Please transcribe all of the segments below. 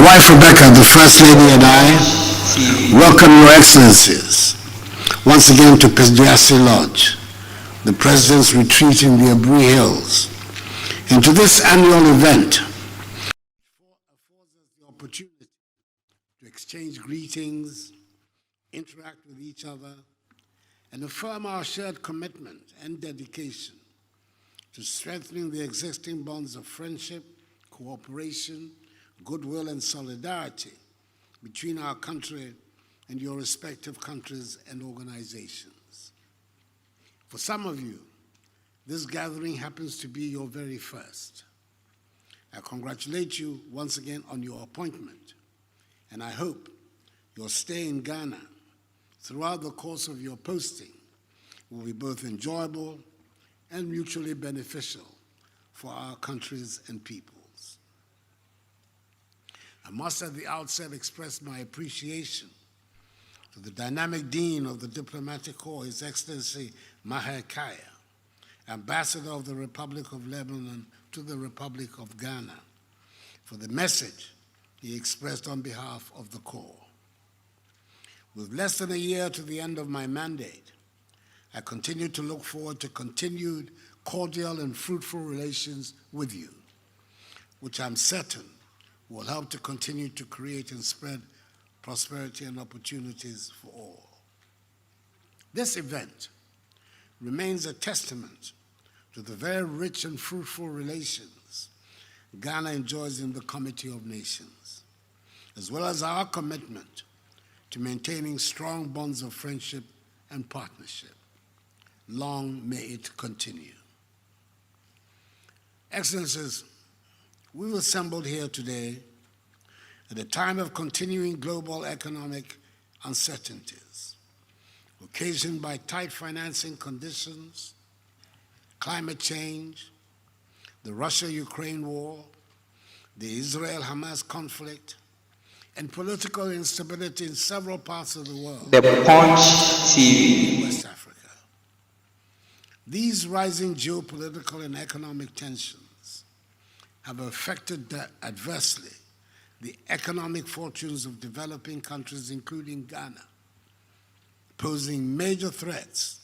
wife Rebecca, the First Lady, and I welcome Your Excellencies once again to Pesdiasi Lodge, the President's retreat in the Aburi Hills, and to this annual event affords us the opportunity to exchange greetings, interact with each other, and affirm our shared commitment and dedication to strengthening the existing bonds of friendship, cooperation, goodwill, and solidarity between our country and your respective countries and organizations. For some of you, this gathering happens to be your very first. I congratulate you once again on your appointment, and I hope your stay in Ghana throughout the course of your posting will be both enjoyable and mutually beneficial for our countries and peoples. I must at the outset express my appreciation to the dynamic Dean of the Diplomatic Corps, His Excellency Maher Kaya, Ambassador of the Republic of Lebanon to the Republic of Ghana, for the message he expressed on behalf of the Corps. With less than a year to the end of my mandate, I continue to look forward to continued cordial and fruitful relations with you, which I'm certain will help to continue to create and spread prosperity and opportunities for all. This event remains a testament to the very rich and fruitful relations Ghana enjoys in the Committee of Nations, as well as our commitment to maintaining strong bonds of friendship and partnership. Long may it continue. Excellencies, we've assembled here today at a time of continuing global economic uncertainties, occasioned by tight financing conditions, climate change, the Russia-Ukraine war, the Israel-Hamas conflict, and political instability in several parts of the world. The Punch TV. West Africa. These rising geopolitical and economic tensions have affected adversely the economic fortunes of developing countries, including Ghana, posing major threats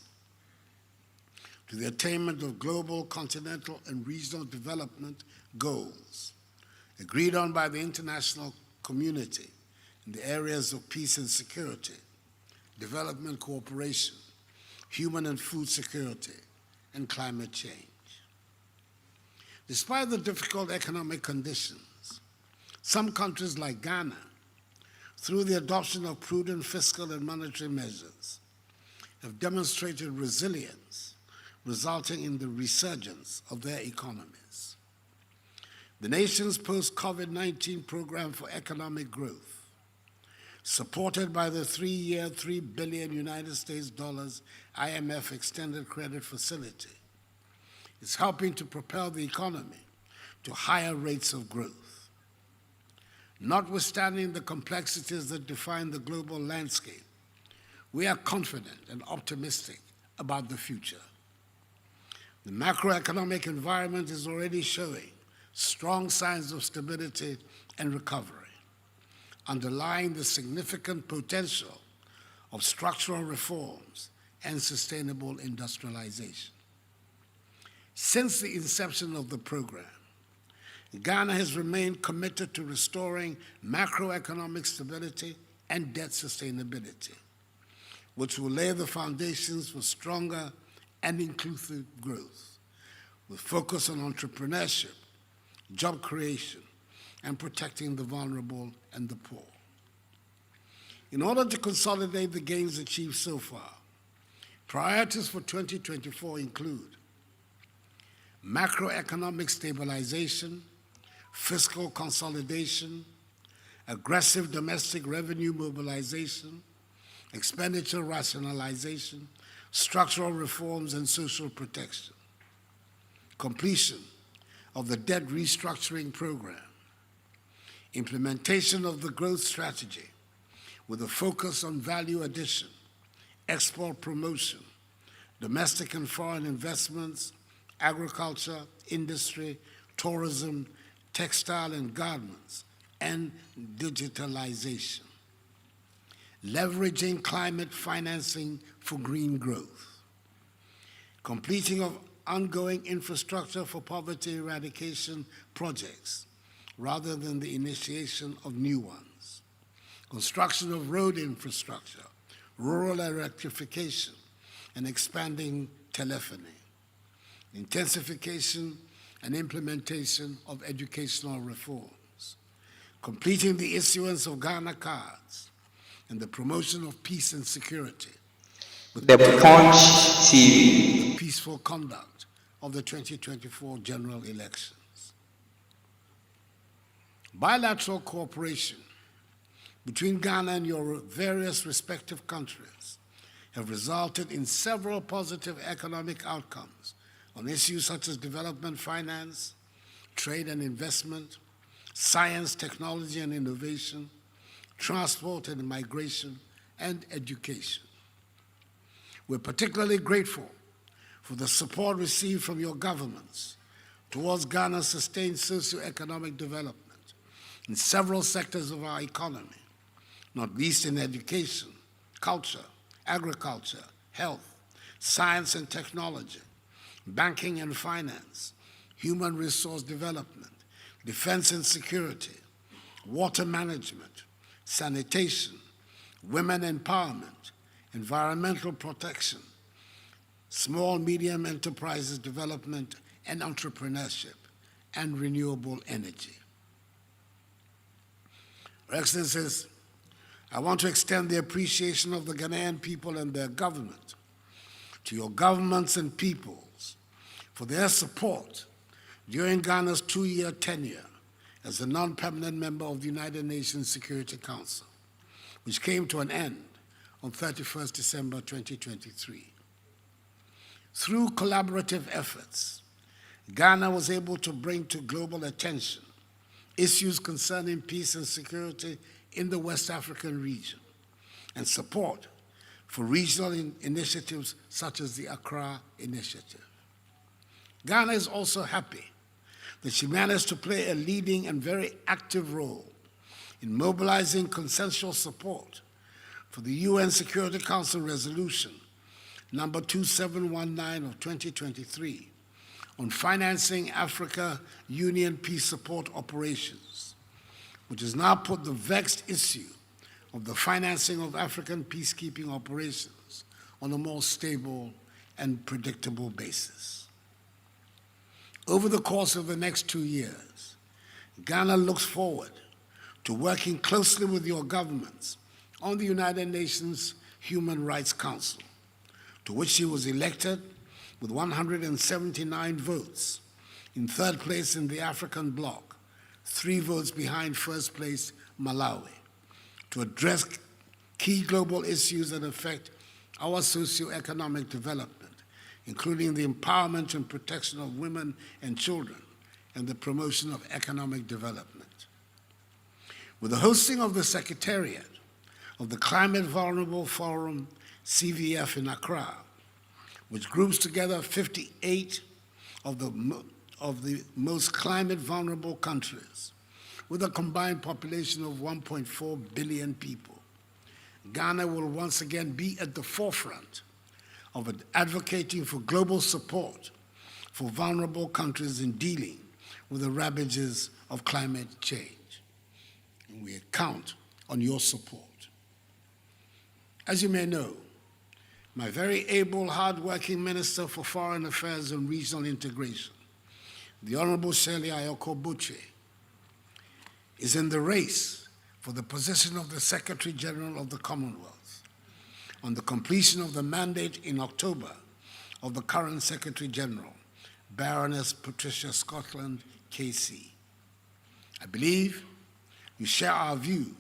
to the attainment of global, continental, and regional development goals agreed on by the international community in the areas of peace and security, development cooperation, human and food security, and climate change. Despite the difficult economic conditions, some countries like Ghana, through the adoption of prudent fiscal and monetary measures, have demonstrated resilience, resulting in the resurgence of their economies. The nation's post-COVID-19 program for economic growth, supported by the three-year, $3 billion United States IMF extended credit facility, is helping to propel the economy to higher rates of growth. Notwithstanding the complexities that define the global landscape, we are confident and optimistic about the future. The macroeconomic environment is already showing strong signs of stability and recovery, underlying the significant potential of structural reforms and sustainable industrialization. Since the inception of the program, Ghana has remained committed to restoring macroeconomic stability and debt sustainability, which will lay the foundations for stronger and inclusive growth, with focus on entrepreneurship, job creation, and protecting the vulnerable and the poor. In order to consolidate the gains achieved so far, priorities for 2024 include macroeconomic stabilization, fiscal consolidation, aggressive domestic revenue mobilization, expenditure rationalization, structural reforms, and social protection, completion of the debt restructuring program, implementation of the growth strategy with a focus on value addition, export promotion, domestic and foreign investments, agriculture, industry, tourism, textile and garments, and digitalization, leveraging climate financing for green growth, completing of ongoing infrastructure for poverty eradication projects rather than the initiation of new ones, construction of road infrastructure, rural electrification, and expanding telephony, intensification and implementation of educational reforms, completing the issuance of Ghana cards, and the promotion of peace and security with The Punch TV. peaceful conduct of the 2024 general elections. Bilateral cooperation between Ghana and your various respective countries have resulted in several positive economic outcomes on issues such as development finance, trade and investment, science, technology and innovation, transport and migration, and education. We're particularly grateful for the support received from your governments towards Ghana's sustained socio-economic development in several sectors of our economy, not least in education, culture, agriculture, health, science and technology, banking and finance, human resource development, defense and security, water management, sanitation, women empowerment, environmental protection, small medium enterprises development and entrepreneurship, and renewable energy. Your Excellencies, I want to extend the appreciation of the Ghanaian people and their government to your governments and peoples for their support during Ghana's 2-year tenure as a non-permanent member of the United Nations Security Council, which came to an end on 31st December 2023. Through collaborative efforts, Ghana was able to bring to global attention issues concerning peace and security in the West African region and support for regional initiatives such as the Accra Initiative. Ghana is also happy that she managed to play a leading and very active role in mobilizing consensual support for the UN Security Council Resolution number 2719 of 2023 on financing Africa Union peace support operations, which has now put the vexed issue of the financing of African peacekeeping operations on a more stable and predictable basis. Over the course of the next 2 years, Ghana looks forward to working closely with your governments on the United Nations Human Rights Council, to which she was elected with 179 votes, in third place in the African bloc, 3 votes behind first place Malawi, to address key global issues that affect our socio-economic development, including the empowerment and protection of women and children and the promotion of economic development. With the hosting of the Secretariat of the Climate Vulnerable Forum, CVF in Accra, which groups together 58 of the most climate vulnerable countries, with a combined population of 1.4 billion people, Ghana will once again be at the forefront of advocating for global support for vulnerable countries in dealing with the ravages of climate change. And we count on your support. As you may know, my very able, hard-working Minister for Foreign Affairs and Regional Integration, the Honorable Shirley Ayoko Buche, is in the race for the position of the Secretary General of the Commonwealth on the completion of the mandate in October of the current Secretary General, Baroness Patricia Scotland, KC. I believe you share our view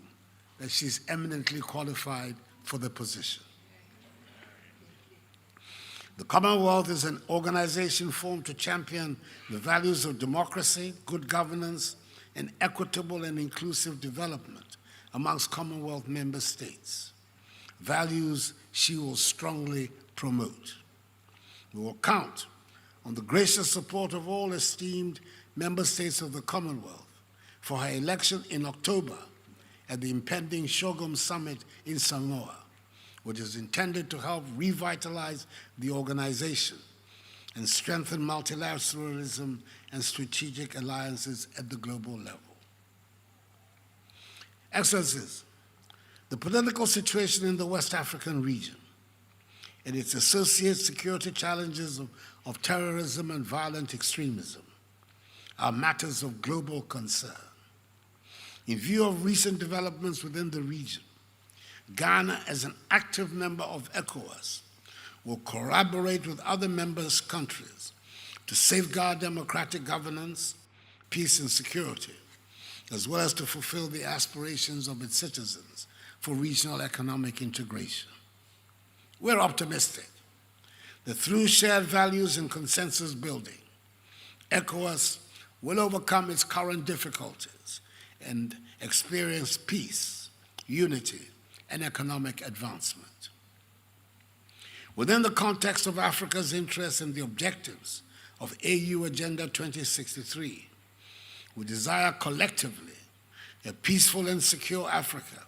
that she's eminently qualified for the position. The Commonwealth is an organization formed to champion the values of democracy, good governance, and equitable and inclusive development amongst Commonwealth member states, values she will strongly promote. We will count on the gracious support of all esteemed member states of the Commonwealth for her election in October at the impending Shogom Summit in Samoa, which is intended to help revitalize the organization and strengthen multilateralism and strategic alliances at the global level. Excellencies, the political situation in the West African region and its associated security challenges of terrorism and violent extremism are matters of global concern. In view of recent developments within the region, Ghana, as an active member of ECOWAS, will collaborate with other members' countries to safeguard democratic governance, peace, and security, as well as to fulfill the aspirations of its citizens for regional economic integration. We're optimistic that through shared values and consensus building, ECOWAS will overcome its current difficulties and experience peace, unity, and economic advancement. Within the context of Africa's interests and the objectives of AU Agenda 2063, we desire collectively a peaceful and secure Africa,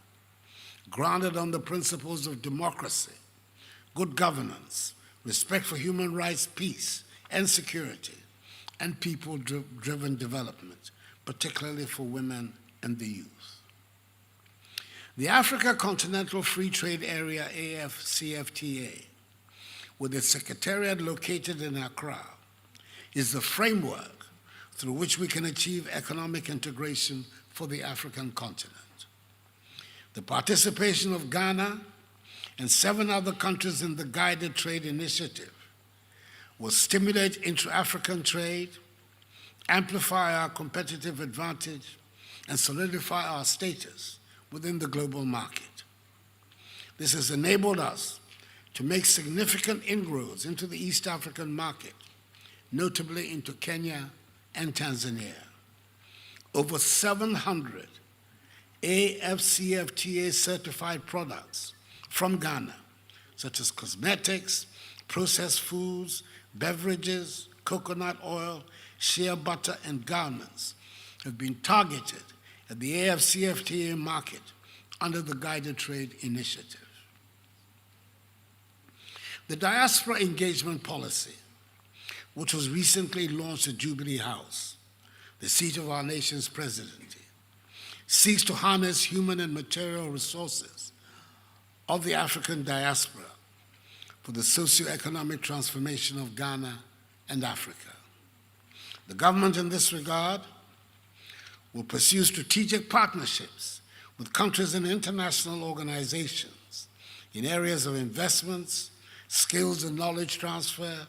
grounded on the principles of democracy, good governance, respect for human rights, peace and security, and people-driven development, particularly for women and the youth. The Africa Continental Free Trade Area, AFCFTA, with its secretariat located in Accra, is the framework through which we can achieve economic integration for the African continent. The participation of Ghana and 7 other countries in the Guided Trade Initiative will stimulate intra-African trade, amplify our competitive advantage, and solidify our status within the global market. This has enabled us to make significant inroads into the East African market, notably into Kenya and Tanzania. Over 700 AFCFTA certified products from Ghana, such as cosmetics, processed foods, beverages, coconut oil, shea butter, and garments, have been targeted at the AFCFTA market under the Guided Trade Initiative. The Diaspora Engagement Policy, which was recently launched at Jubilee House, the seat of our nation's presidency, seeks to harness human and material resources of the African diaspora for the socio-economic transformation of Ghana and Africa. The government in this regard will pursue strategic partnerships with countries and international organizations in areas of investments, skills and knowledge transfer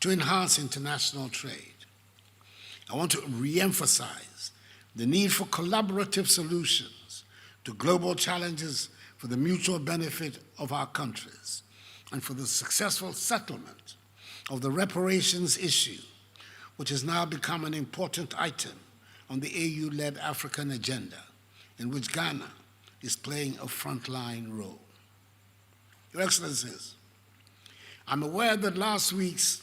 to enhance international trade. I want to re-emphasize the need for collaborative solutions to global challenges for the mutual benefit of our countries and for the successful settlement of the reparations issue, which has now become an important item on the AU-led African agenda, in which Ghana is playing a frontline role. Your Excellencies, I'm aware that last week's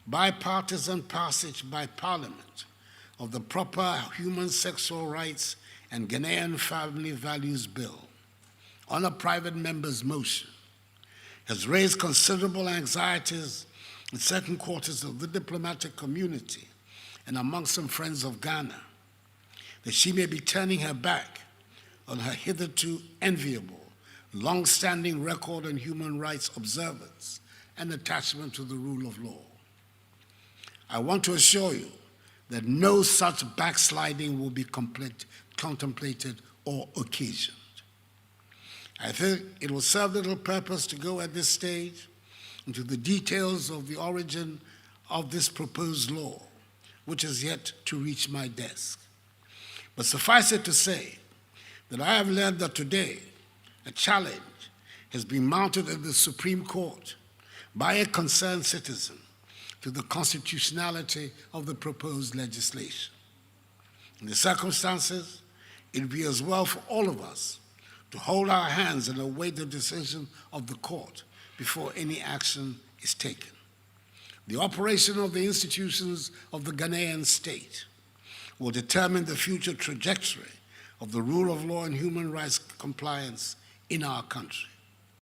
bipartisan passage by Parliament of the Proper Human Sexual Rights and Ghanaian Family Values Bill on a private member's motion has raised considerable anxieties in certain quarters of the diplomatic community and among some friends of Ghana, that she may be turning her back on her hitherto enviable, long-standing record on human rights observance and attachment to the rule of law. I want to assure you that no such backsliding will be contemplated or occasioned. I think it will serve little purpose to go at this stage into the details of the origin of this proposed law, which is yet to reach my desk. But suffice it to say that I have learned that today a challenge has been mounted at the Supreme Court by a concerned citizen to the constitutionality of the proposed legislation. In the circumstances, it would be as well for all of us to hold our hands and await the decision of the court before any action is taken. The operation of the institutions of the Ghanaian state, will determine the future trajectory of the rule of law and human rights compliance in our country.